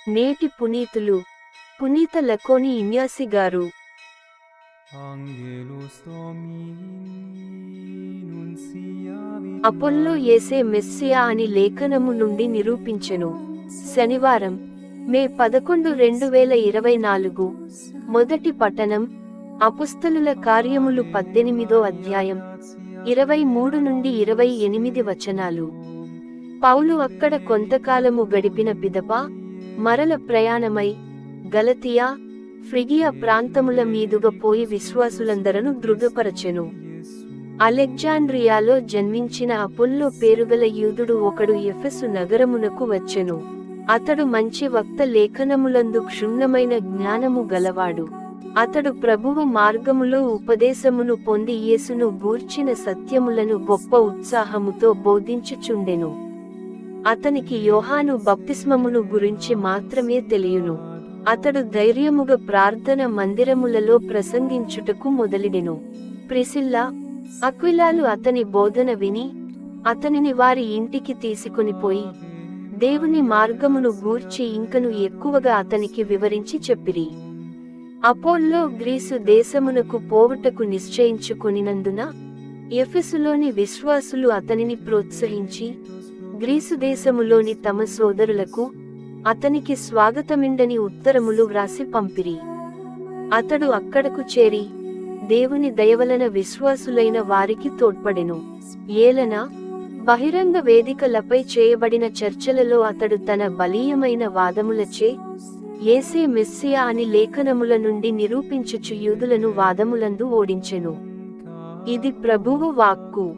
నేటి పునీతులు పునీత లకోని ఇన్యాసి గారు. అపోల్లో యేసే మెస్సియా అని లేఖనము నుండి నిరూపించెను. శనివారం, మే 11, 2024. మొదటి పఠనం అపుస్తలుల కార్యములు 18వ అధ్యాయం 23 నుండి 28 వచనాలు. పౌలు అక్కడ కొంతకాలము గడిపిన పిదప మరల ప్రయాణమై గలతియా, ఫ్రిగియా ప్రాంతముల మీదుగా పోయి విశ్వాసులందరను దృఢపరచెను. అలెగ్జాండ్రియాలో జన్మించిన అపోల్లో పేరుగల యూదుడు ఒకడు ఎఫెసు నగరమునకు వచ్చెను. అతడు మంచి వక్త, లేఖనములందు క్షుణ్ణమైన జ్ఞానము గలవాడు. అతడు ప్రభువు మార్గములో ఉపదేశమును పొంది యేసును గూర్చిన సత్యములను గొప్ప ఉత్సాహముతో బోధించుచుండెను. అతనికి యోహాను బప్తిస్మమును గురించి మాత్రమే తెలియును. అతడు ధైర్యముగా ప్రార్థన మందిరములలో ప్రసంగించుటకు మొదలెడెను. ప్రిసిల్లా, అక్విలాలు అతని బోధన విని అతనిని వారి ఇంటికి తీసుకొనిపోయి దేవుని మార్గమును గూర్చి ఇంకను ఎక్కువగా అతనికి వివరించి చెప్పిరి. అపోల్లో గ్రీసు దేశమునకు పోవుటకు నిశ్చయించుకొనినందున ఎఫెసులోని విశ్వాసులు అతనిని ప్రోత్సహించి గ్రీసు దేశములోని తమ సోదరులకు అతనికి స్వాగతమిండని ఉత్తరములు వ్రాసి పంపిరి. అతడు అక్కడకు చేరి దేవుని దయవలన విశ్వాసులైన వారికి తోడ్పడెను. ఏలన బహిరంగ వేదికలపై చేయబడిన చర్చలలో అతడు తన బలీయమైన వాదములచే యేసే మెస్సియా అని లేఖనముల నుండి నిరూపించుచు యూదులను వాదములందు ఓడించెను. ఇది ప్రభువు వాక్కు.